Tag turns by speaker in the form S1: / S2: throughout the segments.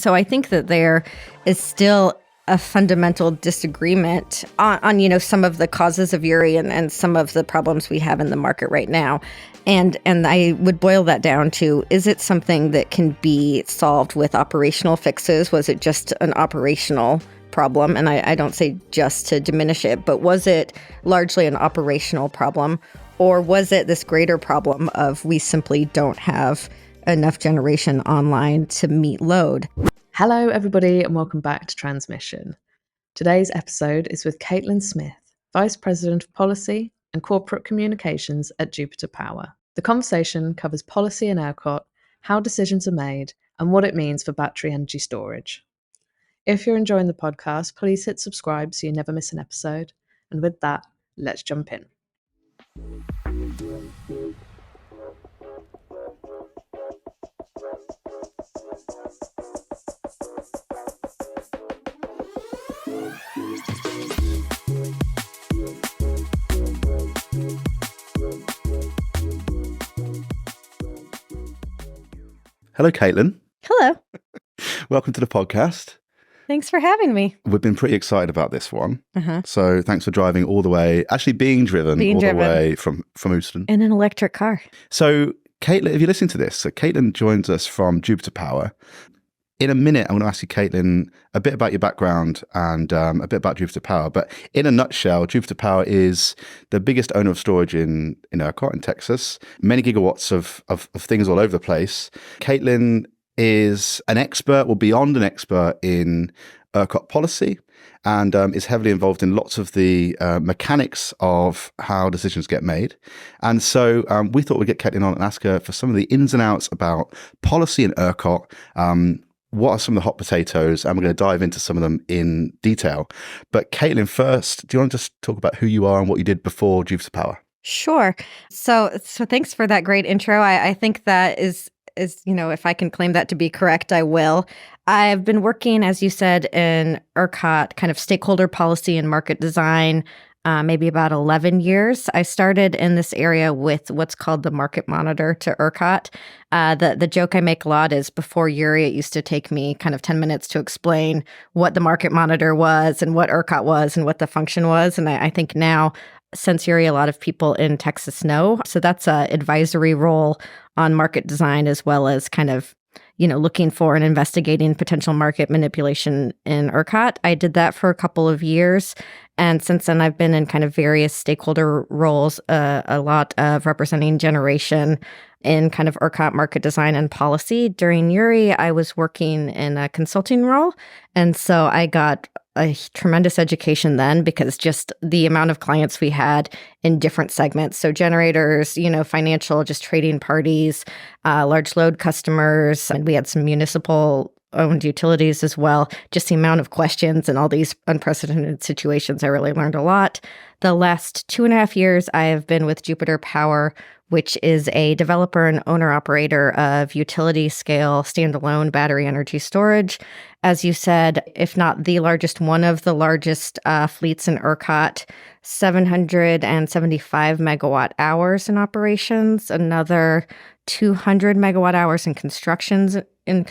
S1: So I think that there is still a fundamental disagreement on some of the causes of URI and some of the problems we have in the market right now. And I would boil that down to, is it something that can be solved with operational fixes? Was it just an operational problem? And I don't say just to diminish it, but was it largely an operational problem? Or was it this greater problem of we simply don't have enough generation online to meet load?
S2: Hello, everybody, and welcome back to Transmission. Today's episode is with Caitlin Smith, Vice President of Policy and Corporate Communications at Jupiter Power. The conversation covers policy in ERCOT, how decisions are made, and what it means for battery energy storage. If you're enjoying the podcast, please hit subscribe so you never miss an episode. And with that, let's jump in.
S3: Hello, Caitlin.
S1: Hello.
S3: Welcome to the podcast.
S1: Thanks for having me.
S3: We've been pretty excited about this one. So thanks for driving all the way, actually being driven the way from Houston.
S1: In an electric car.
S3: So Caitlin, if you're listening to this, so Caitlin joins us from Jupiter Power. In a minute, I'm going to ask you, Caitlin, a bit about your background and a bit about Jupiter Power. But in a nutshell, Jupiter Power is the biggest owner of storage in ERCOT in Texas. Many gigawatts of things all over the place. Caitlin is an expert, or beyond an expert, in ERCOT policy and is heavily involved in lots of the mechanics of how decisions get made. And so we thought we'd get Caitlin on and ask her for some of the ins and outs about policy in ERCOT. What are some of the hot potatoes? And we're going to dive into some of them in detail. But Caitlin, first, do you want to just talk about who you are and what you did before Jupiter Power?
S1: Sure. So thanks for that great intro. I think that is, if I can claim that to be correct, I will. I've been working, as you said, in ERCOT, kind of stakeholder policy and market design, maybe about 11 years. I started in this area with what's called the market monitor to ERCOT. The joke I make a lot is before URI, it used to take me kind of 10 minutes to explain what the market monitor was and what ERCOT was and what the function was. And I think now, since URI, a lot of people in Texas know. So that's an advisory role on market design, as well as kind of looking for and investigating potential market manipulation in ERCOT. I did that for a couple of years. And since then, I've been in kind of various stakeholder roles, a lot of representing generation in kind of ERCOT market design and policy. During URI, I was working in a consulting role. And so I got a tremendous education then, because just the amount of clients we had in different segments. So generators, financial, just trading parties, large load customers, and we had some municipal owned utilities as well. Just the amount of questions and all these unprecedented situations, I really learned a lot. The last 2.5 years, I have been with Jupiter Power, which is a developer and owner-operator of utility-scale standalone battery energy storage. As you said, if not the largest, one of the largest fleets in ERCOT, 775 megawatt hours in operations, another 200 megawatt hours in construction in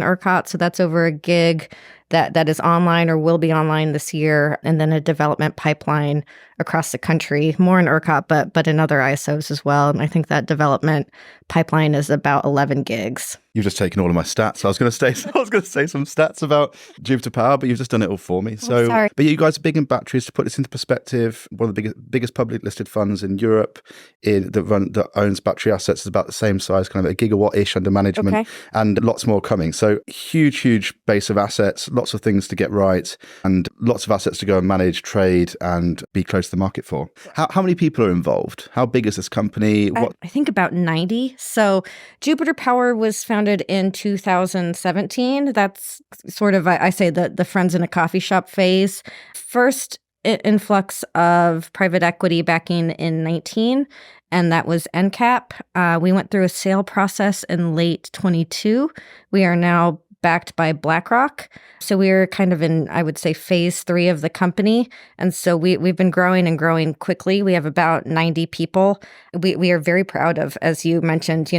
S1: ERCOT. So that's over a gig that is online or will be online this year, and then a development pipeline across the country, more in ERCOT, but in other ISOs as well. And I think that development pipeline is about 11 gigs.
S3: You've just taken all of my stats. I was going to say some stats about Jupiter Power, but you've just done it all for me. So,
S1: sorry.
S3: But you guys are big in batteries. To put this into perspective, one of the biggest public listed funds in Europe that owns battery assets is about the same size, kind of a gigawatt-ish under management, and lots more coming. So huge base of assets, lots of things to get right, and lots of assets to go and manage, trade, and be close to the market for. How many people are involved? How big is this company?
S1: I think about 90. So Jupiter Power was founded in 2017. That's sort of, I say, the friends in a coffee shop phase. First influx of private equity backing in 19, and that was NCAP. We went through a sale process in late 22. We are now backed by BlackRock. So we're kind of in, I would say, phase 3 of the company. And so we've been growing and growing quickly. We have about 90 people. We are very proud of, as you mentioned,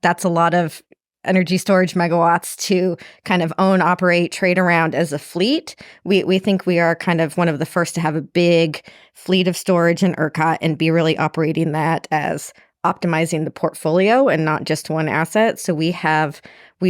S1: that's a lot of energy storage megawatts to kind of own, operate, trade around as a fleet. We think we are kind of one of the first to have a big fleet of storage in ERCOT and be really operating that as optimizing the portfolio and not just one asset. So we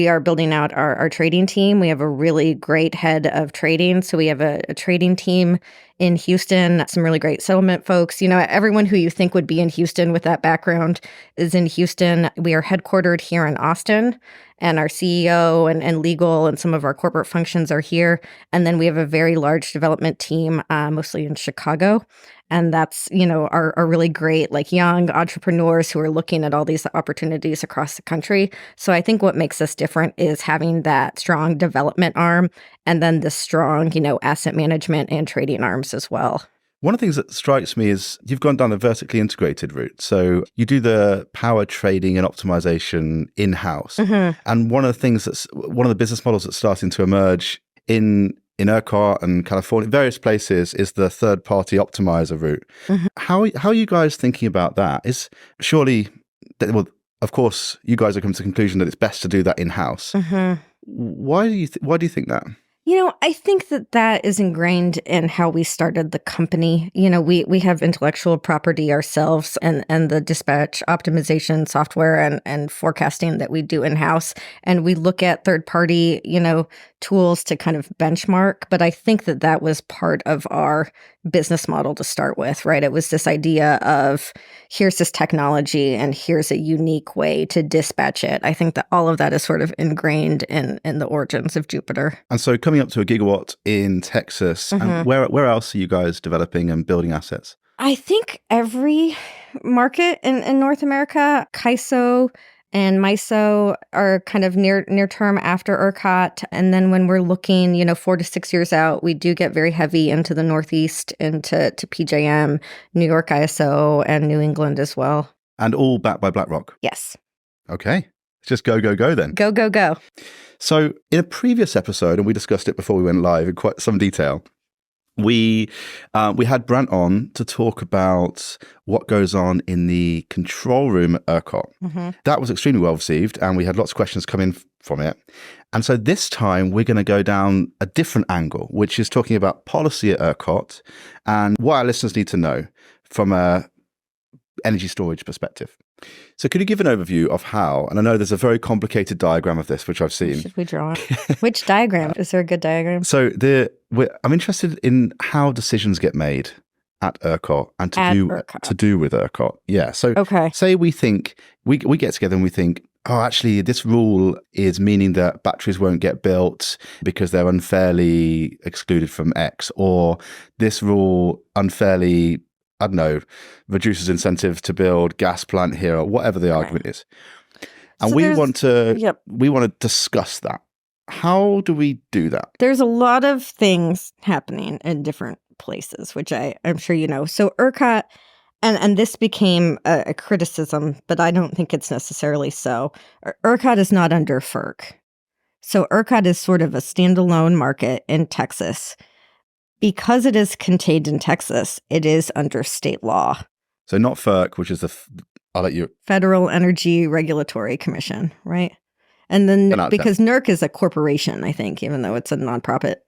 S1: are building out our trading team. We have a really great head of trading. So we have a trading team in Houston, some really great settlement folks. Everyone who you think would be in Houston with that background is in Houston. We are headquartered here in Austin, and our CEO and legal and some of our corporate functions are here. And then we have a very large development team, mostly in Chicago. And that's, our really great, young entrepreneurs who are looking at all these opportunities across the country. So I think what makes us different is having that strong development arm and then the strong, asset management and trading arms as well.
S3: One of the things that strikes me is you've gone down a vertically integrated route. So you do the power trading and optimization in-house. Mm-hmm. And one of the business models that's starting to emerge in ERCOT and California, various places, is the third-party optimizer route. Mm-hmm. How are you guys thinking about that? Of course, you guys are coming to the conclusion that it's best to do that in-house. Mm-hmm. Why do you think that?
S1: I think that is ingrained in how we started the company. We have intellectual property ourselves and the dispatch optimization software and forecasting that we do in-house. And we look at third-party, tools to kind of benchmark. But I think that was part of our business model to start with, right? It was this idea of here's this technology and here's a unique way to dispatch it. I think that all of that is sort of ingrained in the origins of Jupiter.
S3: And so coming up to a gigawatt in Texas, mm-hmm. and where else are you guys developing and building assets?
S1: I think every market in North America, CAISO and MISO are kind of near term after ERCOT. And then when we're looking, 4 to 6 years out, we do get very heavy into the Northeast, into PJM, New York ISO, and New England as well.
S3: And all backed by BlackRock?
S1: Yes.
S3: Okay. Let's just go then.
S1: Go.
S3: So in a previous episode, and we discussed it before we went live in quite some detail, we had Brant on to talk about what goes on in the control room at ERCOT. Mm-hmm. That was extremely well received, and we had lots of questions come in from it. And so this time we're going to go down a different angle, which is talking about policy at ERCOT and what our listeners need to know from a energy storage perspective. So could you give an overview of how, and I know there's a very complicated diagram of this, which I've seen.
S1: Should we draw it? Which diagram? Is there a good diagram?
S3: So I'm interested in how decisions get made at ERCOT and to do with ERCOT. Yeah. So say we think, we get together and we think, oh, actually, this rule is meaning that batteries won't get built because they're unfairly excluded from X, or this rule unfairly, I don't know, reduces incentive to build gas plant here, or whatever the argument is. And so we want to discuss that. How do we do that?
S1: There's a lot of things happening in different places, which I'm sure you know. So ERCOT, and this became a criticism, but I don't think it's necessarily so. ERCOT is not under FERC. So ERCOT is sort of a standalone market in Texas. Because it is contained in Texas, it is under state law.
S3: So not FERC, which is I'll let you...
S1: Federal Energy Regulatory Commission, right? And then because NERC is a corporation, I think, even though it's a nonprofit,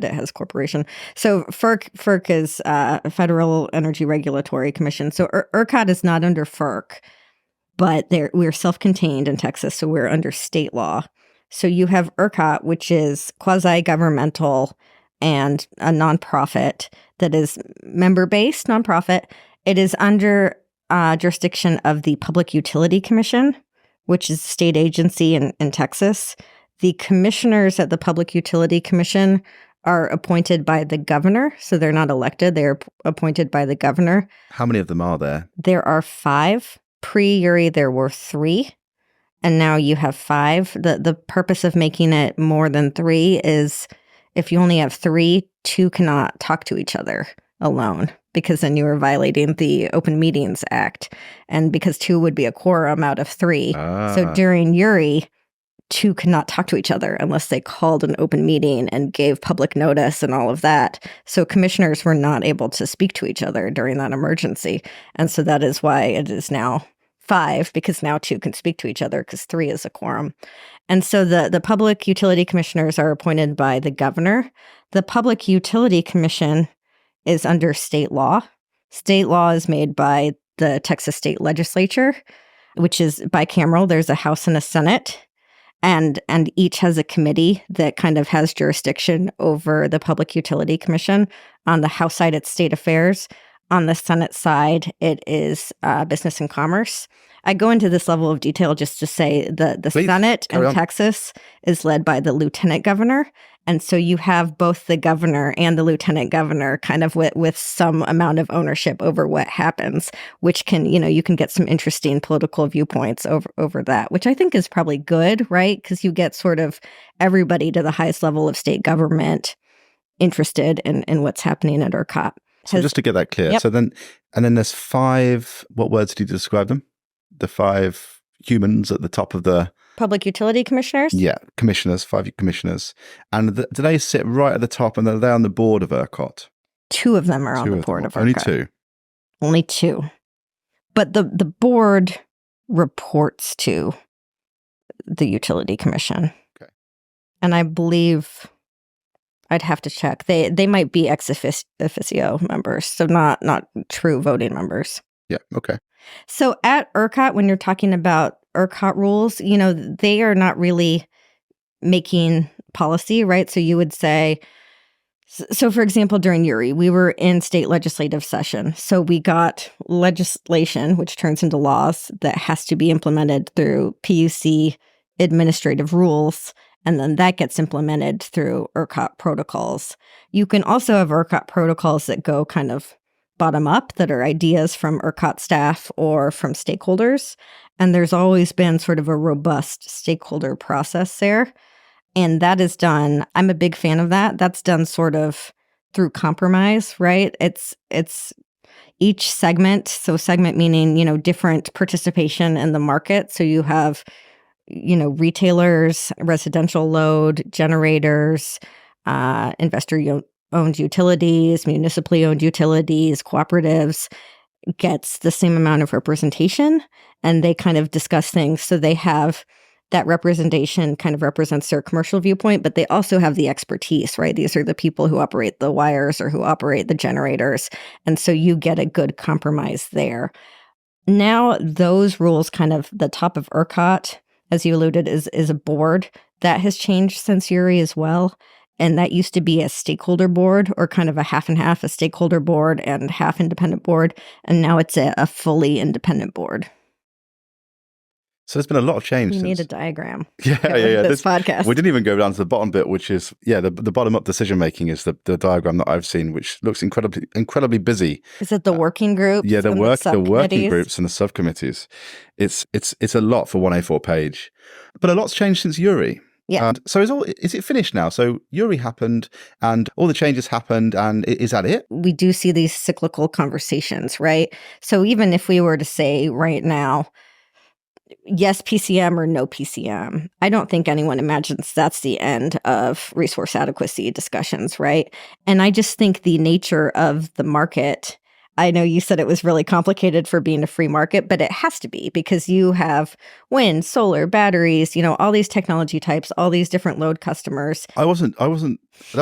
S1: it has corporation. So FERC is Federal Energy Regulatory Commission. So ERCOT is not under FERC, but we're self-contained in Texas, so we're under state law. So you have ERCOT, which is quasi-governmental and a nonprofit that is member-based nonprofit. It is under jurisdiction of the Public Utility Commission, which is a state agency in Texas. The commissioners at the Public Utility Commission are appointed by the governor, so they're not elected. They're appointed by the governor.
S3: How many of them are there?
S1: There are 5. Pre-Uri, there were 3. And now you have 5. The purpose of making it more than 3 is if you only have 3, 2 cannot talk to each other alone, because then you are violating the Open Meetings Act. And because 2 would be a quorum out of 3. So during Uri, 2 could not talk to each other unless they called an open meeting and gave public notice and all of that. So commissioners were not able to speak to each other during that emergency. And so that is why it is now 5 because now 2 can speak to each other because 3 is a quorum. And so the public utility commissioners are appointed by the governor. The Public Utility Commission is under state law. State law is made by the Texas State Legislature, which is bicameral. There's a House and a Senate. And each has a committee that kind of has jurisdiction over the Public Utility Commission. On the House side, it's state affairs. On the Senate side, it is business and commerce. I go into this level of detail just to say the
S3: Please,
S1: Senate in
S3: carry on.
S1: Texas is led by the lieutenant governor. And so you have both the governor and the lieutenant governor kind of with some amount of ownership over what happens, which can, you can get some interesting political viewpoints over that, which I think is probably good, right? Because you get sort of everybody to the highest level of state government interested in what's happening at ERCOT.
S3: So just to get that clear.
S1: Yep.
S3: So then there's 5, what words did you describe them? The 5 humans at the top of the...
S1: Public utility commissioners?
S3: Yeah, commissioners, 5 commissioners. And do they sit right at the top and are they on the board of ERCOT?
S1: 2 of them are on
S3: 2
S1: the
S3: of
S1: board
S3: them.
S1: of ERCOT.
S3: Only 2?
S1: Only 2. But the board reports to the utility commission.
S3: Okay.
S1: And I believe... I'd have to check. They might be ex officio members, so not true voting members.
S3: Yeah, okay.
S1: So at ERCOT, when you're talking about ERCOT rules, they are not really making policy, right? So you would say, so for example, during Uri, we were in state legislative session. So we got legislation, which turns into laws that has to be implemented through PUC administrative rules. And then that gets implemented through ERCOT protocols. You can also have ERCOT protocols that go kind of bottom up, that are ideas from ERCOT staff or from stakeholders. And there's always been sort of a robust stakeholder process there. And that is done, I'm a big fan of that. That's done sort of through compromise, right? It's each segment, so segment meaning, different participation in the market. So you have retailers, residential load, generators, investor-owned utilities, municipally owned utilities, cooperatives, gets the same amount of representation, and they kind of discuss things. So they have that representation kind of represents their commercial viewpoint, but they also have the expertise, right? These are the people who operate the wires or who operate the generators. And so you get a good compromise there. Now, those rules kind of the top of ERCOT, as you alluded, is a board that has changed since Uri as well. And that used to be a stakeholder board, or kind of a half and half, a stakeholder board and half independent board. And now it's a fully independent board.
S3: So there's been a lot of change.
S1: We need a diagram.
S3: Yeah.
S1: This podcast.
S3: We didn't even go down to the bottom bit, which is, the bottom-up decision-making is the diagram that I've seen, which looks incredibly busy.
S1: Is it the working groups?
S3: Yeah, the working
S1: subcommittees?
S3: groups and the subcommittees. It's a lot for one A4 page. But a lot's changed since Uri.
S1: Yeah.
S3: And so is it finished now? So Uri happened and all the changes happened, and is that it?
S1: We do see these cyclical conversations, right? So even if we were to say right now, yes, PCM or no PCM, I don't think anyone imagines that's the end of resource adequacy discussions, right? And I just think the nature of the market, I know you said it was really complicated for being a free market, but it has to be, because you have wind, solar, batteries, all these technology types, all these different load customers.
S3: I wasn't, that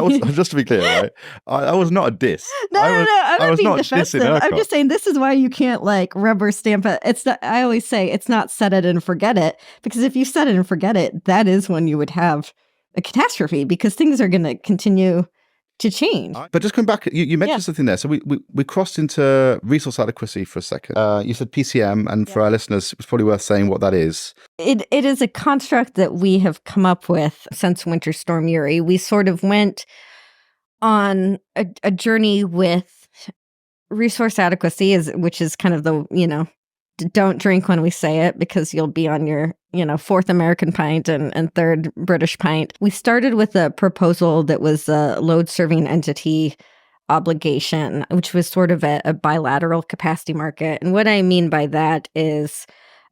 S3: was, just to be clear, right? I was not a diss.
S1: No, I'm not being defensive.
S3: dissing ERCOT.
S1: I'm just saying this is why you can't rubber stamp it. It's not, I always say it's not set it and forget it, because if you set it and forget it, that is when you would have a catastrophe, because things are going to continue to change.
S3: But just come back, you mentioned something there. So we crossed into resource adequacy for a second. You said PCM, and for our listeners, it's probably worth saying what that is.
S1: It is a construct that we have come up with since Winter Storm Uri. We sort of went on a journey with resource adequacy, which is kind of the, don't drink when we say it, because you'll be on your, fourth American pint and third British pint. We started with a proposal that was a load serving entity obligation, which was sort of a bilateral capacity market. And what I mean by that is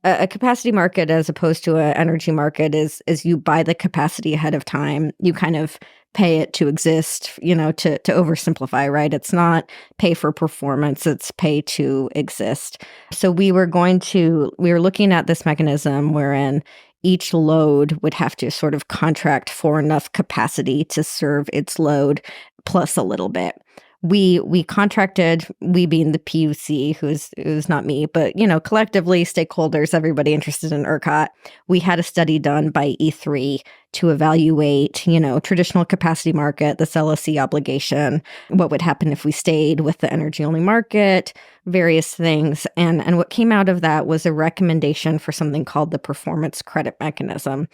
S1: a capacity market as opposed to an energy market is you buy the capacity ahead of time. You kind of pay it to exist, to oversimplify, right? It's not pay for performance, it's pay to exist. So we were looking at this mechanism wherein each load would have to sort of contract for enough capacity to serve its load plus a little bit. We contracted, we being the PUC, who's not me, but collectively stakeholders, everybody interested in ERCOT, we had a study done by E3 to evaluate, traditional capacity market, this LSE obligation, what would happen if we stayed with the energy only market, various things. And what came out of that was a recommendation for something called the performance credit mechanism.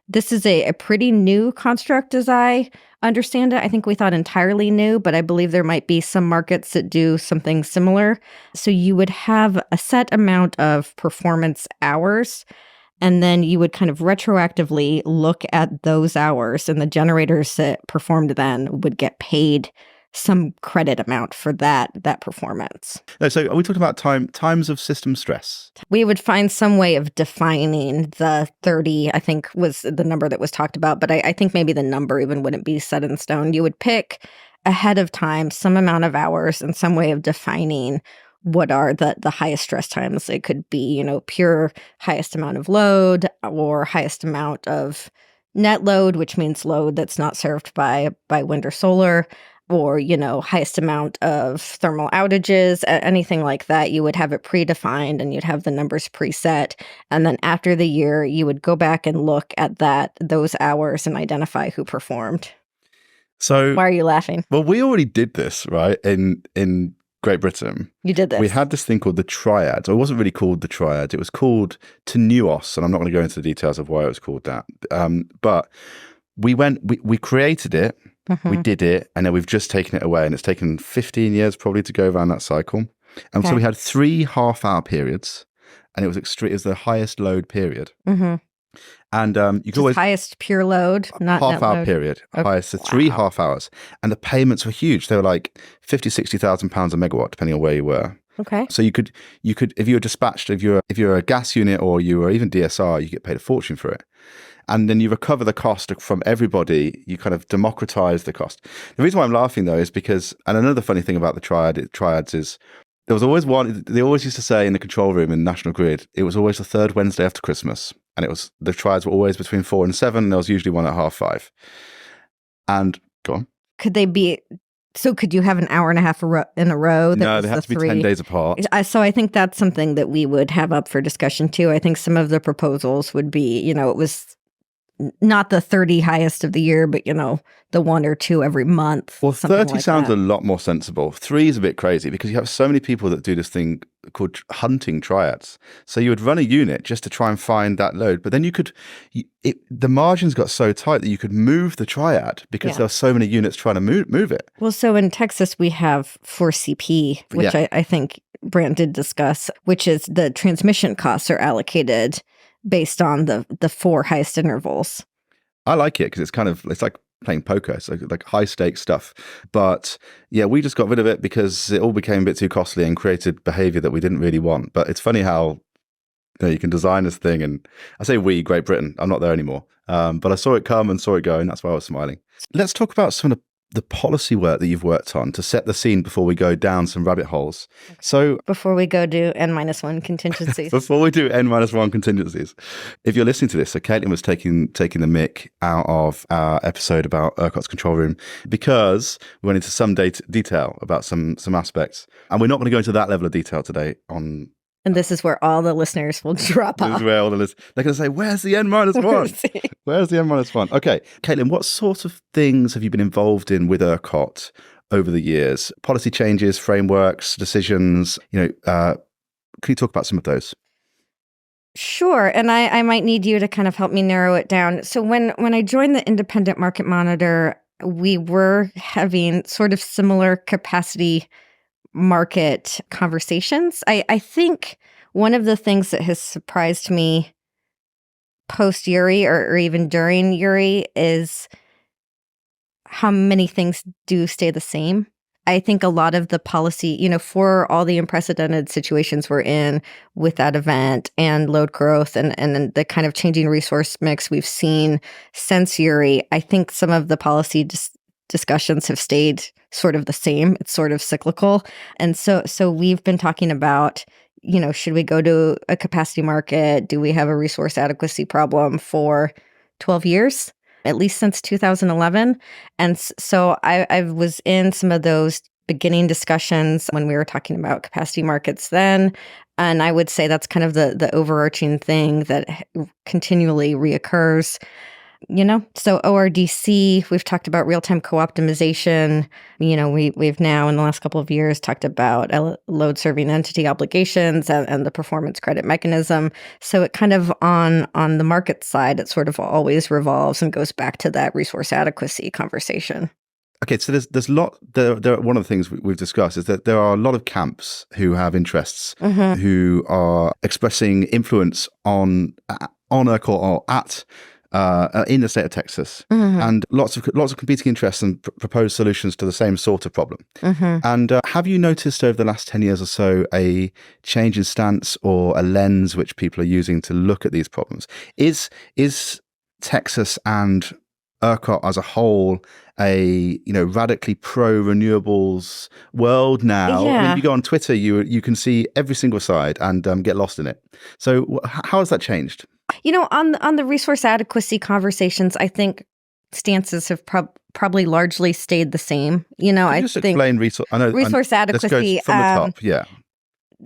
S1: This is a pretty new construct as I understand it. I think we thought entirely new, but I believe there might be some markets that do something similar. So you would have a set amount of performance hours, and then you would kind of retroactively look at those hours, and the generators that performed then would get paid some credit amount for that performance.
S3: No, so are we talking about times of system stress?
S1: We would find some way of defining the 30, I think was the number that was talked about, but I think maybe the number even wouldn't be set in stone. You would pick ahead of time some amount of hours and some way of defining what are the highest stress times. It could be, pure highest amount of load or highest amount of net load, which means load that's not served by wind or solar, or, highest amount of thermal outages, anything like that. You would have it predefined and you'd have the numbers preset. And then after the year, you would go back and look at those hours and identify who performed.
S3: So
S1: why are you laughing?
S3: Well, we already did this, right? In Great Britain.
S1: You did this.
S3: We had this thing called the triad. It wasn't really called the triad. It was called tenuos, and I'm not going to go into the details of why it was called that. But we created it. Mm-hmm. We did it, and then we've just taken it away, and it's taken 15 years probably to go around that cycle. And so we had 3 half-hour periods, and it was the highest load period. Mm-hmm. And you could always
S1: highest pure load, not
S3: half-hour period, okay. Highest, so 3 half hours, and the payments were huge. They were like 50,000-60,000 pounds a megawatt, depending on where you were.
S1: Okay.
S3: So you could if you were dispatched, if you're a gas unit or you were even DSR, you get paid a fortune for it. And then you recover the cost from everybody. You kind of democratize the cost. The reason why I'm laughing, though, is because, and another funny thing about the triads is there was always one, they always used to say in the control room in National Grid, it was always the third Wednesday after Christmas. And the triads were always between 4 and 7. And there was usually one at 5:30. And go on.
S1: Could you have an hour and a half in a row?
S3: No, they had to be 10 days apart.
S1: So I think that's something that we would have up for discussion too. I think some of the proposals would be, it was not the 30 highest of the year, but, the 1 or 2 every month.
S3: Well, 30 sounds a lot more sensible. 3 is a bit crazy because you have so many people that do this thing called hunting triads. So you would run a unit just to try and find that load, but then the margins got so tight that you could move the triad because there were so many units trying to move it. Well,
S1: so in Texas, we have 4CP, which I think Brant did discuss, which is the transmission costs are allocated based on the 4 highest intervals.
S3: I like it because it's like playing poker. It's like high stakes stuff. But yeah, we just got rid of it because it all became a bit too costly and created behavior that we didn't really want. But it's funny how you can design this thing, and I say we, Great Britain. I'm not there anymore. But I saw it come and saw it go, and that's why I was smiling. Let's talk about some of the policy work that you've worked on to set the scene before we go down some rabbit holes. Okay. So
S1: before we go do N-1 contingencies.
S3: Before we do N-1 contingencies, if you're listening to this, so Caitlin was taking the mick out of our episode about ERCOT's control room because we went into some detail about some aspects, and we're not going to go into that level of detail today on.
S1: And this is where all the listeners will drop off.
S3: This is where all the listeners, they're going to say, where's the N-1? Where's the N-1? Okay. Caitlin, what sort of things have you been involved in with ERCOT over the years? Policy changes, frameworks, decisions, can you talk about some of those?
S1: Sure. And I might need you to kind of help me narrow it down. So when I joined the Independent Market Monitor, we were having sort of similar capacity market conversations. I think one of the things that has surprised me post Uri or even during Uri is how many things do stay the same. I think a lot of the policy, for all the unprecedented situations we're in with that event and load growth and the kind of changing resource mix we've seen since Uri, I think some of the policy discussions have stayed sort of the same. It's sort of cyclical. And so we've been talking about, should we go to a capacity market? Do we have a resource adequacy problem for 12 years? At least since 2011. And so I was in some of those beginning discussions when we were talking about capacity markets then. And I would say that's kind of the overarching thing that continually reoccurs. So ORDC, we've talked about real-time co-optimization. We've now in the last couple of years talked about load serving entity obligations and the performance credit mechanism. So it kind of on the market side, it sort of always revolves and goes back to that resource adequacy conversation.
S3: Okay, so there's a lot. One of the things we've discussed is that there are a lot of camps who have interests, who are expressing influence on ERCOT or at in the state of Texas, and lots of competing interests and proposed solutions to the same sort of problem. And have you noticed over the last 10 years or so a change in stance or a lens which people are using to look at these problems? Is Texas and ERCOT as a whole a radically pro renewables world now?
S1: Yeah.
S3: I mean, if you go on Twitter, you can see every single side and get lost in it. So how has that changed?
S1: On the resource adequacy conversations, I think stances have probably largely stayed the same. I
S3: just
S1: think
S3: explain resource
S1: adequacy.
S3: Let's go from the top. Yeah.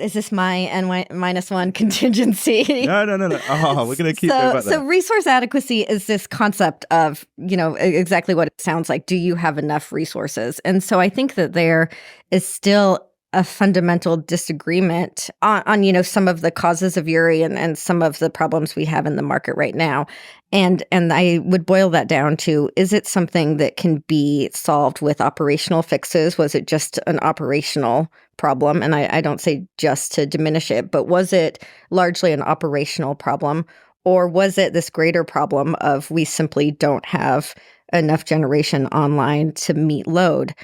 S1: Is this my N-1 contingency?
S3: No. Oh, we're going to keep going back there.
S1: So resource adequacy is this concept of, exactly what it sounds like. Do you have enough resources? And so I think that there is still a fundamental disagreement on some of the causes of Uri and some of the problems we have in the market right now. And I would boil that down to, is it something that can be solved with operational fixes? Was it just an operational problem? And I don't say just to diminish it, but was it largely an operational problem? Or was it this greater problem of we simply don't have enough generation online to meet load?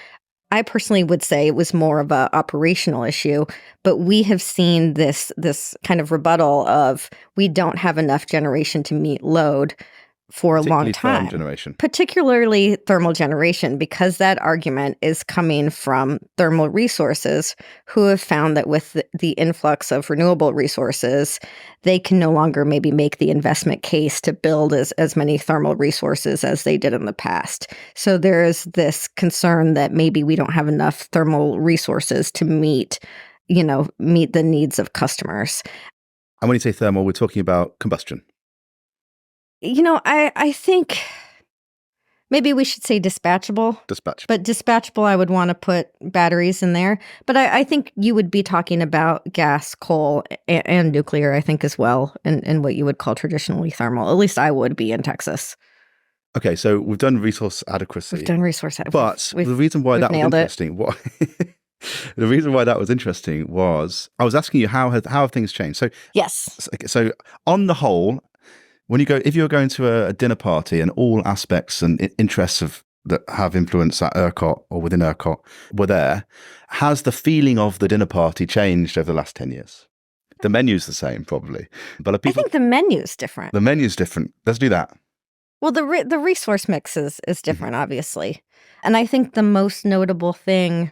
S1: I personally would say it was more of an operational issue, but we have seen this kind of rebuttal of we don't have enough generation to meet load for a long time. Particularly thermal generation, because that argument is coming from thermal resources who have found that with the influx of renewable resources, they can no longer maybe make the investment case to build as many thermal resources as they did in the past. So there is this concern that maybe we don't have enough thermal resources to meet the needs of customers.
S3: And when you say thermal, we're talking about combustion.
S1: I think maybe we should say dispatchable. But dispatchable, I would want to put batteries in there. But I think you would be talking about gas, coal, and nuclear, I think, as well, in what you would call traditionally thermal. At least I would be in Texas.
S3: Okay, so we've done resource adequacy. But the reason why that was interesting, the reason why that was interesting was I was asking you how have things changed. So
S1: yes.
S3: So on the whole, if you're going to a dinner party and all aspects and interests that have influence at ERCOT or within ERCOT were there, has the feeling of the dinner party changed over the last 10 years? The menu's the same, probably. But I think
S1: the menu's different.
S3: The menu's different. Let's do that.
S1: Well, the resource mix is different, obviously. And I think the most notable thing,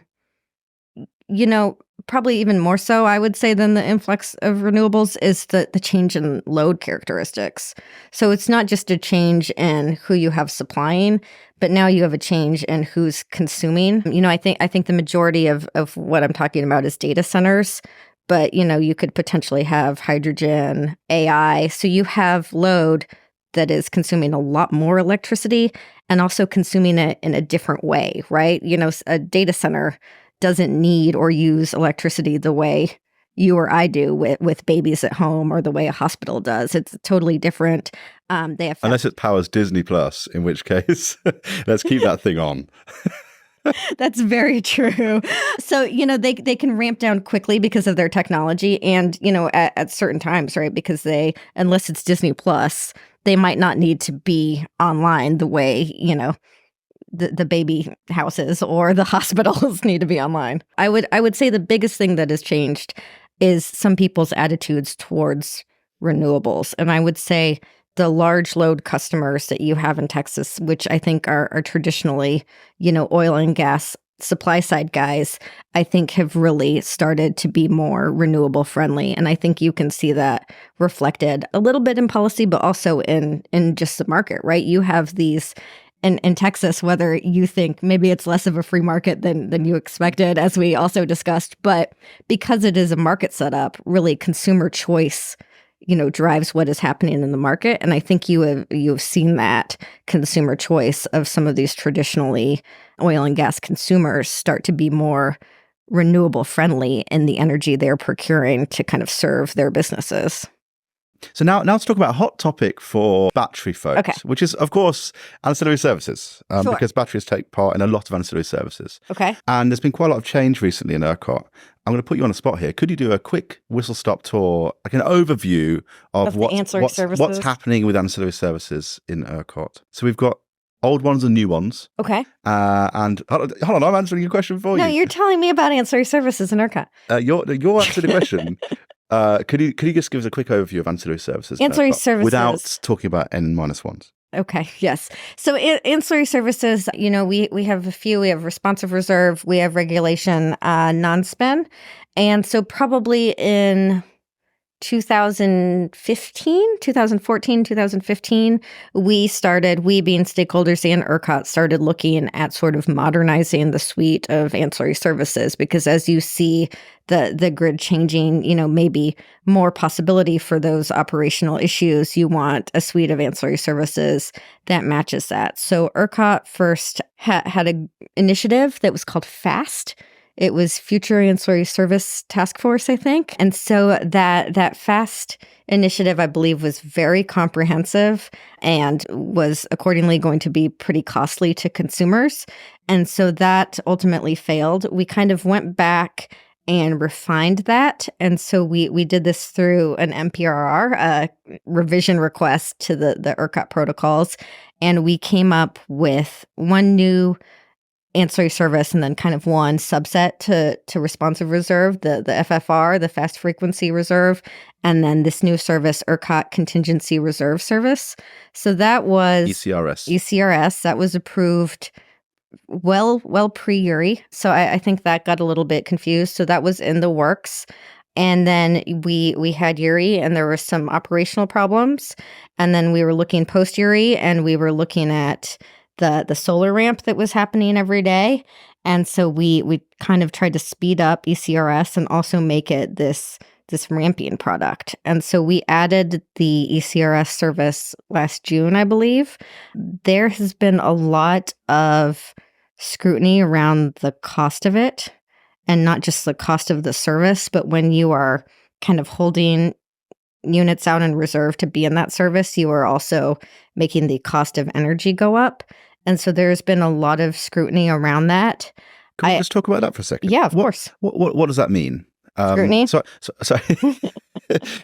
S1: probably even more so, I would say, than the influx of renewables is the change in load characteristics. So it's not just a change in who you have supplying, but now you have a change in who's consuming. I think the majority of what I'm talking about is data centers, but you could potentially have hydrogen, AI. So you have load that is consuming a lot more electricity and also consuming it in a different way, right? A data center doesn't need or use electricity the way you or I do with babies at home or the way a hospital does. It's totally different.
S3: Unless it powers Disney Plus, in which case, let's keep that thing on.
S1: That's very true. So, they can ramp down quickly because of their technology and, at certain times, right? Because unless it's Disney Plus, they might not need to be online the way, the baby houses or the hospitals need to be online. I would say the biggest thing that has changed is some people's attitudes towards renewables. And I would say the large load customers that you have in Texas, which I think are traditionally, oil and gas supply side guys, I think have really started to be more renewable friendly. And I think you can see that reflected a little bit in policy, but also in just the market, right? You have these in Texas, whether you think maybe it's less of a free market than you expected, as we also discussed, but because it is a market setup, really consumer choice drives what is happening in the market. And I think you've seen that consumer choice of some of these traditionally oil and gas consumers start to be more renewable friendly in the energy they're procuring to kind of serve their businesses.
S3: So now let's talk about a hot topic for battery folks, which is, of course, ancillary services,
S1: Sure.
S3: because batteries take part in a lot of ancillary services.
S1: Okay.
S3: And there's been quite a lot of change recently in ERCOT. I'm going to put you on the spot here. Could you do a quick whistle-stop tour, like an overview of what's happening with ancillary services in ERCOT? So we've got old ones and new ones.
S1: Okay.
S3: And hold on, I'm answering your question for you.
S1: No, you're telling me about ancillary services in ERCOT.
S3: Your answer to the question. Could you just give us a quick overview of ancillary services?
S1: Ancillary services.
S3: Without talking about N-1s.
S1: Okay, yes. So ancillary services, we have a few. We have responsive reserve, we have regulation, non-spin. And so probably in 2014, 2015, we being stakeholders and ERCOT started looking at sort of modernizing the suite of ancillary services, because as you see the grid changing, maybe more possibility for those operational issues, you want a suite of ancillary services that matches that. So ERCOT first had an initiative that was called FAST. It was Future Ancillary Service Task Force, I think. And so that FAST initiative, I believe, was very comprehensive and was accordingly going to be pretty costly to consumers. And so that ultimately failed. We kind of went back and refined that. And so we did this through an MPRR, a revision request to the ERCOT protocols. And we came up with one new ancillary service and then kind of one subset to responsive reserve, the FFR, the fast frequency reserve, and then this new service, ERCOT Contingency Reserve Service. So that was ECRS. That was approved well pre-URI. So I think that got a little bit confused. So that was in the works. And then we had URI and there were some operational problems. And then we were looking post-URI and we were looking at the solar ramp that was happening every day. And so we kind of tried to speed up ECRS and also make it this ramping product. And so we added the ECRS service last June, I believe. There has been a lot of scrutiny around the cost of it, and not just the cost of the service, but when you are kind of holding units out in reserve to be in that service, you are also making the cost of energy go up. And so there's been a lot of scrutiny around that.
S3: Can we just talk about that for a second?
S1: Yeah, of course.
S3: What does that mean?
S1: Scrutiny?
S3: So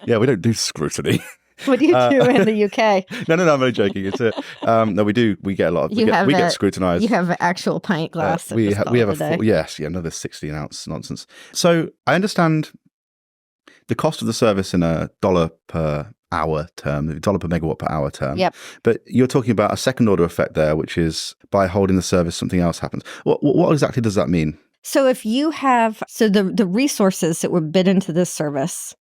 S3: yeah, we don't do scrutiny.
S1: What do you do in the UK?
S3: No, I'm only joking. It's no, we do. We get a lot. We get scrutinized.
S1: You have an actual pint glass.
S3: We have another 16-ounce nonsense. So I understand the cost of the service in a $1 per hour term, $1 per megawatt per hour term.
S1: Yep.
S3: But you're talking about a second order effect there, which is by holding the service, something else happens. What exactly does that mean?
S1: So if you have, the resources that were bid into this service,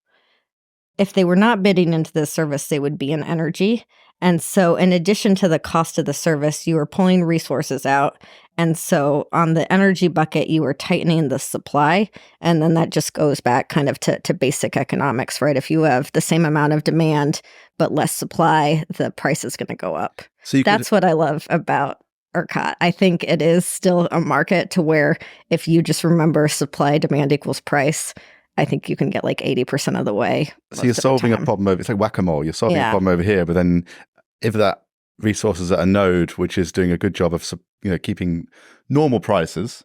S1: if they were not bidding into this service, they would be in energy. And so in addition to the cost of the service, you are pulling resources out. And so on the energy bucket, you are tightening the supply. And then that just goes back kind of to basic economics, right? If you have the same amount of demand, but less supply, the price is going to go up. So that's what I love about ERCOT. I think it is still a market to where if you just remember supply, demand equals price, I think you can get like 80% of the way.
S3: So you're solving a problem over, it's like whack-a-mole. You're solving a problem over here, but then if that resource is at a node which is doing a good job of keeping normal prices,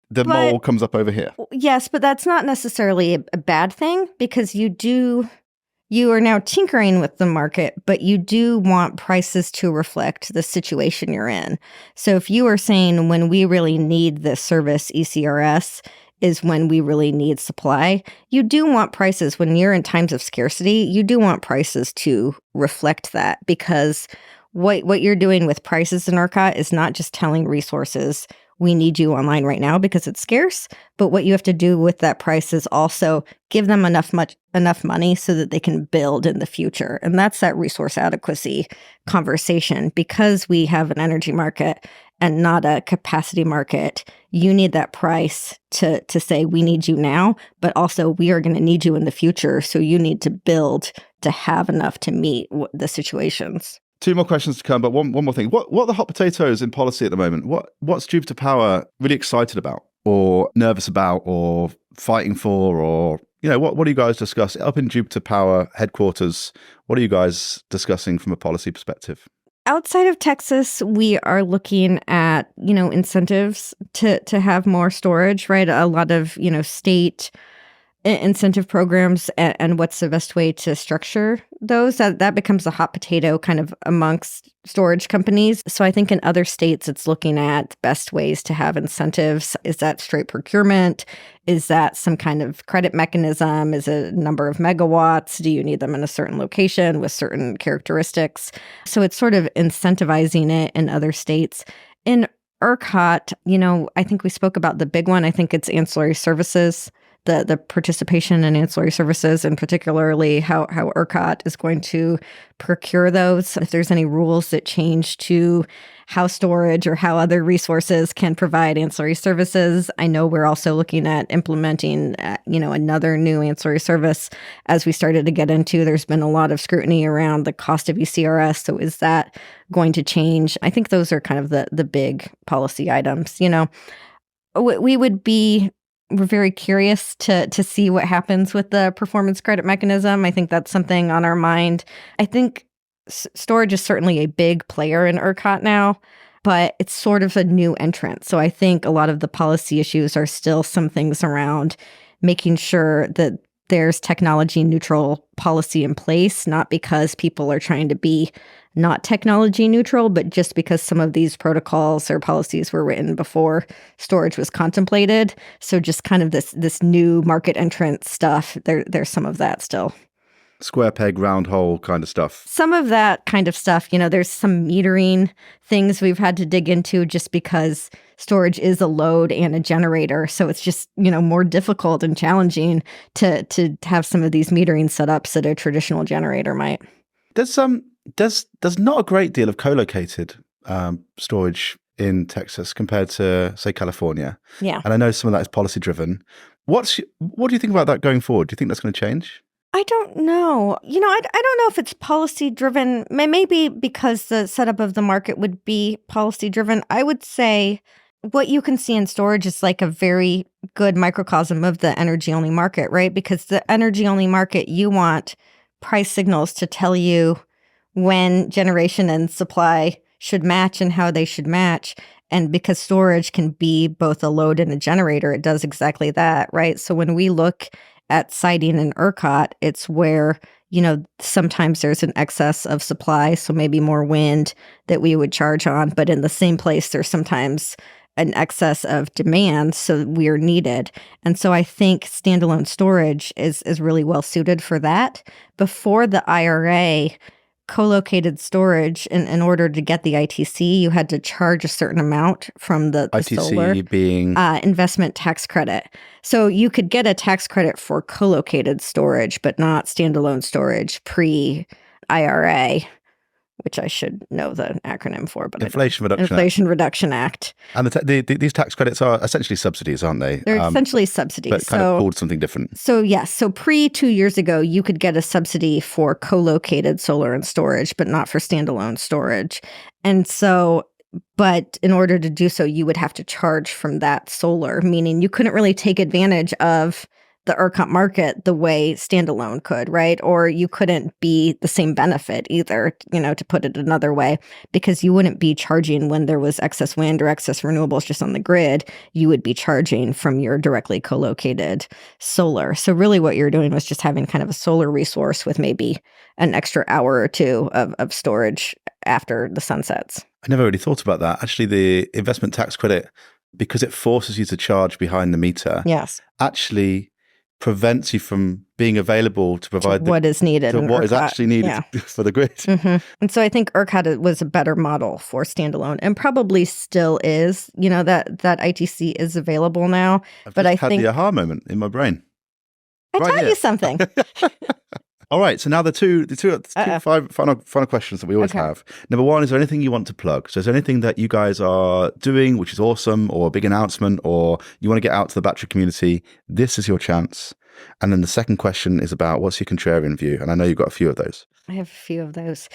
S3: the mole comes up over here.
S1: Yes, but that's not necessarily a bad thing, because you you are now tinkering with the market, but you do want prices to reflect the situation you're in. So if you are saying when we really need this service, ECRS, is when we really need supply, you do want prices when you're in times of scarcity, you do want prices to reflect that, because what you're doing with prices in ERCOT is not just telling resources, we need you online right now because it's scarce, but what you have to do with that price is also give them enough money so that they can build in the future. And that's that resource adequacy conversation. Because we have an energy market and not a capacity market, you need that price to say we need you now, but also we are going to need you in the future. So you need to build to have enough to meet the situations.
S3: Two more questions to come, but one more thing. What are the hot potatoes in policy at the moment? What's Jupiter Power really excited about, or nervous about, or fighting for, or what do you guys discuss up in Jupiter Power headquarters? What are you guys discussing from a policy perspective?
S1: Outside of Texas, we are looking at, incentives to have more storage, right? A lot of, state incentive programs and what's the best way to structure those. That becomes a hot potato kind of amongst storage companies. So I think in other states, it's looking at best ways to have incentives. Is that straight procurement? Is that some kind of credit mechanism? Is it a number of megawatts? Do you need them in a certain location with certain characteristics? So it's sort of incentivizing it in other states. In ERCOT, I think we spoke about the big one. I think it's ancillary services. The participation in ancillary services, and particularly how ERCOT is going to procure those. If there's any rules that change to how storage or how other resources can provide ancillary services. I know we're also looking at implementing, another new ancillary service. As we started to get into, there's been a lot of scrutiny around the cost of ECRS. So is that going to change? I think those are kind of the big policy items. We're very curious to see what happens with the performance credit mechanism. I think that's something on our mind. I think storage is certainly a big player in ERCOT now, but it's sort of a new entrant. So I think a lot of the policy issues are still some things around making sure that there's technology neutral policy in place, not because people are trying to be not technology neutral, but just because some of these protocols or policies were written before storage was contemplated. So just kind of this new market entrant stuff, there's some of that still.
S3: Square peg, round hole kind of stuff.
S1: Some of that kind of stuff. There's some metering things we've had to dig into just because storage is a load and a generator. So it's just, more difficult and challenging to have some of these metering setups that a traditional generator might.
S3: There's not a great deal of co-located storage in Texas compared to, say, California.
S1: Yeah.
S3: And I know some of that is policy driven. What do you think about that going forward? Do you think that's going to change?
S1: I don't know. I don't know if it's policy driven. Maybe because the setup of the market would be policy driven. I would say what you can see in storage is like a very good microcosm of the energy only market, right? Because the energy only market, you want price signals to tell you when generation and supply should match and how they should match. And because storage can be both a load and a generator, it does exactly that, right? So when we look at siting in ERCOT, it's where, sometimes there's an excess of supply, so maybe more wind that we would charge on. But in the same place, there's sometimes an excess of demand, so we're needed. And so I think standalone storage is really well suited for that. Before the IRA, co-located storage, in order to get the ITC, you had to charge a certain amount from the
S3: ITC
S1: solar
S3: being
S1: investment tax credit. So you could get a tax credit for co-located storage, but not standalone storage pre-IRA, which I should know the acronym for, but
S3: Inflation
S1: Reduction Act.
S3: And these tax credits are essentially subsidies, aren't they?
S1: They're essentially subsidies.
S3: But kind of called something different.
S1: So yes. So 2 years ago, you could get a subsidy for co-located solar and storage, but not for standalone storage. And so, but in order to do so, you would have to charge from that solar, meaning you couldn't really take advantage of the ERCOT market the way standalone could, right? Or you couldn't be the same benefit either, to put it another way, because you wouldn't be charging when there was excess wind or excess renewables just on the grid. You would be charging from your directly co-located solar. So really what you're doing was just having kind of a solar resource with maybe an extra hour or two of storage after the sun sets.
S3: I never really thought about that. Actually, the investment tax credit, because it forces you to charge behind the meter,
S1: Yes,
S3: actually prevents you from being available to provide
S1: what is needed
S3: to
S1: in
S3: what is
S1: ERCOT.
S3: actually needed
S1: Yeah.
S3: for the grid.
S1: And so I think ERCOT was a better model for standalone, and probably still is. That ITC is available now. But I
S3: had
S1: think
S3: the aha moment in my brain.
S1: I
S3: right
S1: taught
S3: here.
S1: you something.
S3: All right, so now the two five final questions that we always
S1: Okay.
S3: have. Number one, is there anything you want to plug? So is there anything that you guys are doing which is awesome, or a big announcement, or you want to get out to the battery community? This is your chance. And then the second question is about what's your contrarian view? And I know you've got a few of those.
S1: I have a few of those.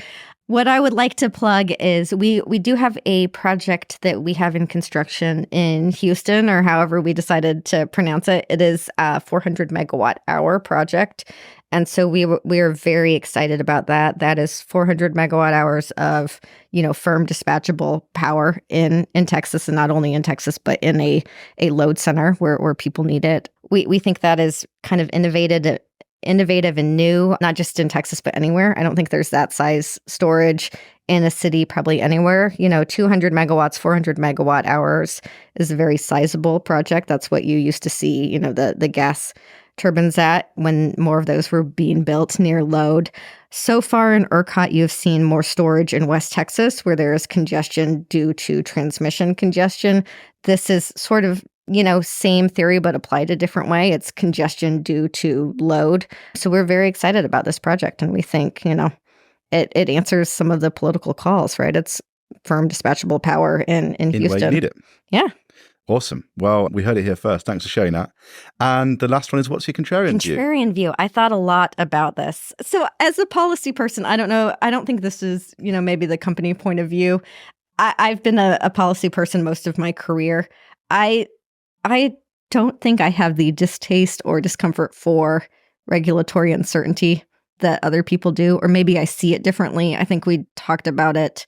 S1: What I would like to plug is we do have a project that we have in construction in Houston, or however we decided to pronounce it. It is a 400 megawatt hour project. And so we are very excited about that. That is 400 megawatt hours of, firm dispatchable power in Texas, and not only in Texas, but in a load center where people need it. We think that is kind of innovative and new, not just in Texas, but anywhere. I don't think there's that size storage in a city, probably anywhere. 200 megawatts, 400 megawatt hours is a very sizable project. That's what you used to see, the gas turbines at when more of those were being built near load. So far in ERCOT, you've seen more storage in West Texas, where there is congestion due to transmission congestion. This is sort of same theory, but applied a different way. It's congestion due to load. So we're very excited about this project. And we think, it answers some of the political calls, right? It's firm dispatchable power in Houston.
S3: Where you need it.
S1: Yeah.
S3: Awesome. Well, we heard it here first. Thanks for sharing that. And the last one is, what's your contrarian view?
S1: Contrarian view. I thought a lot about this. So as a policy person, I don't know. I don't think this is, maybe the company point of view. I've been a policy person most of my career. I don't think I have the distaste or discomfort for regulatory uncertainty that other people do, or maybe I see it differently. I think we talked about it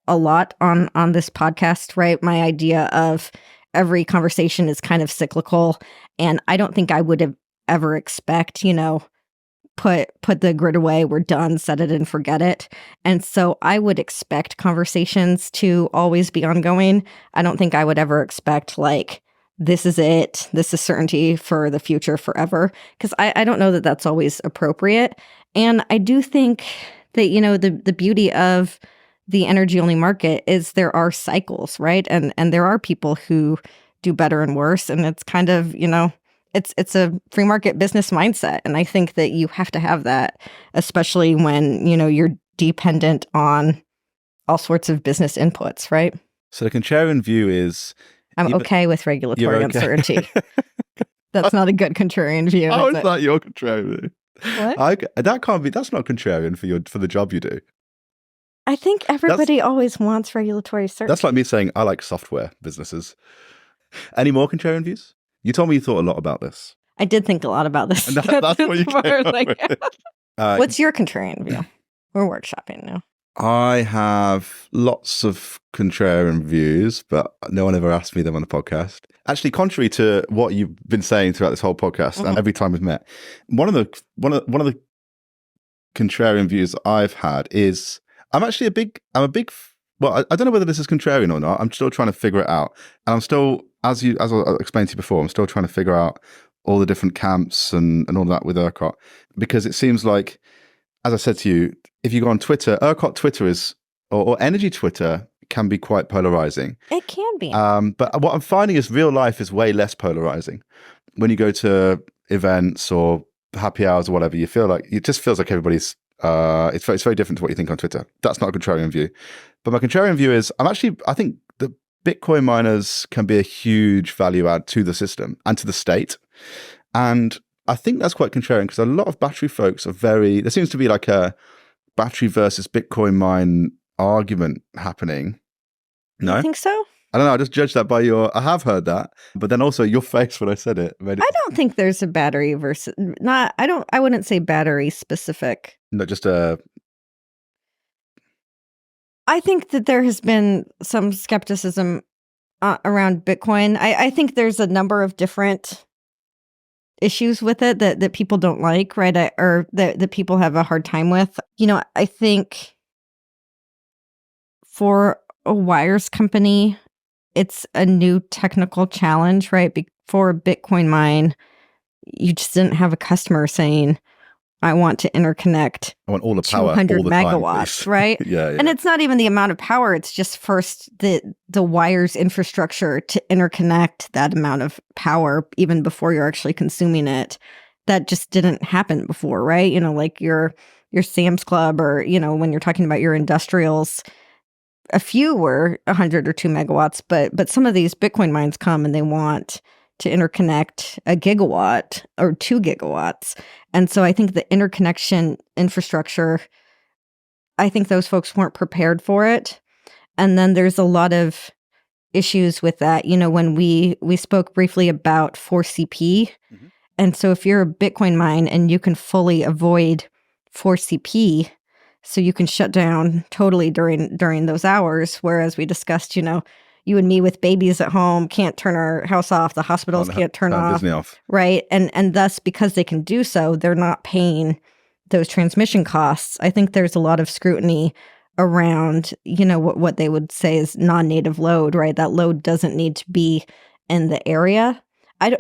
S1: a lot on this podcast, right? My idea of every conversation is kind of cyclical, and I don't think I would have ever expect, put the grid away, we're done, set it and forget it. And so I would expect conversations to always be ongoing. I don't think I would ever expect this is it. This is certainty for the future forever. Because I don't know that that's always appropriate. And I do think that, the beauty of the energy only market is there are cycles, right? And there are people who do better and worse. And it's kind of, it's a free market business mindset. And I think that you have to have that, especially when, you're dependent on all sorts of business inputs, right?
S3: So the contrarian view is,
S1: I'm okay with regulatory
S3: You're okay.
S1: uncertainty. That's not a good contrarian view.
S3: how
S1: is
S3: is
S1: it?
S3: that your contrarian view?
S1: What?
S3: That can't be. That's not contrarian for the job you do.
S1: I think everybody always wants regulatory certainty.
S3: That's like me saying I like software businesses. Any more contrarian views? You told me you thought a lot about this.
S1: I did think a lot about this.
S3: And that's what you came up with.
S1: What's your contrarian view? We're workshopping now.
S3: I have lots of contrarian views, but no one ever asked me them on the podcast. Actually, contrary to what you've been saying throughout this whole podcast and every time we've met, one of the contrarian views I've had is I'm a big. Well, I don't know whether this is contrarian or not. I'm still trying to figure it out, and I'm still, as I explained to you before, I'm still trying to figure out all the different camps and all that with ERCOT, because it seems like, as I said to you, if you go on Twitter, ERCOT Twitter is, or energy Twitter can be quite polarizing.
S1: It can be.
S3: But what I'm finding is real life is way less polarizing. When you go to events or happy hours or whatever, it just feels like everybody's, it's very different to what you think on Twitter. That's not a contrarian view. But my contrarian view is, I think that Bitcoin miners can be a huge value add to the system and to the state. And I think that's quite contrarian, because a lot of battery folks there seems to be like a battery versus Bitcoin mine argument happening. No?
S1: You think so?
S3: I don't know. I just judged that by I have heard that, but then also your face when I said it. Made it
S1: I don't think there's a battery versus I wouldn't say battery specific.
S3: not just
S1: I think that there has been some skepticism around Bitcoin. I think there's a number of different issues with it that people don't like, right? Or that people have a hard time with. I think for a wires company, it's a new technical challenge, right? For a Bitcoin mine, you just didn't have a customer saying, I want to interconnect
S3: I want all the power,
S1: 200
S3: all the
S1: megawatts,
S3: time,
S1: right?
S3: yeah.
S1: And it's not even the amount of power. It's just first the wires infrastructure to interconnect that amount of power even before you're actually consuming it. That just didn't happen before, right? Like your Sam's Club or, when you're talking about your industrials, a few were 100 or 2 megawatts, but some of these Bitcoin mines come and they want to interconnect a gigawatt or 2 gigawatts. And so I think the interconnection infrastructure, I think those folks weren't prepared for it. And then there's a lot of issues with that. When we spoke briefly about 4CP. Mm-hmm. And so if you're a Bitcoin mine and you can fully avoid 4CP, so you can shut down totally during those hours, whereas we discussed, you and me with babies at home can't turn our house off. The hospitals can't turn
S3: Disney off.
S1: Right. And thus, because they can do so, they're not paying those transmission costs. I think there's a lot of scrutiny around, what they would say is non-native load, right? That load doesn't need to be in the area.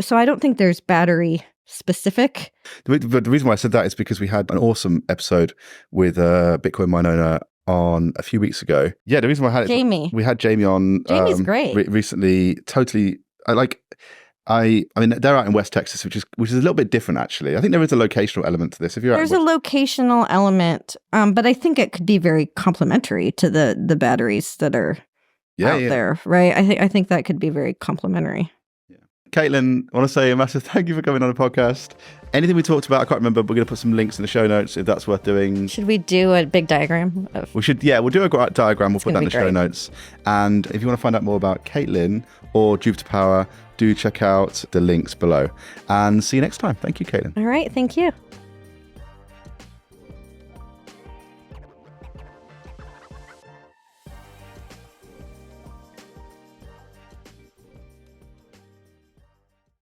S1: So I don't think there's battery specific.
S3: But the reason why I said that is because we had an awesome episode with a Bitcoin mine owner on a few weeks ago. Yeah, the reason why I had
S1: Jamie.
S3: We had Jamie on.
S1: Jamie's great.
S3: Recently, totally. I mean, they're out in West Texas, which is a little bit different, actually. I think there is a locational element to this.
S1: There's a locational element, but I think it could be very complementary to the batteries that are out there, right? I think that could be very complementary.
S3: Caitlin, I want to say a massive thank you for coming on the podcast. Anything we talked about, I can't remember. We're going to put some links in the show notes if that's worth doing.
S1: Should we do a big diagram?
S3: We should, we'll do a diagram. We'll put that in the show notes. And if you want to find out more about Caitlin or Jupiter Power, do check out the links below. And see you next time. Thank you, Caitlin.
S1: All right. Thank you.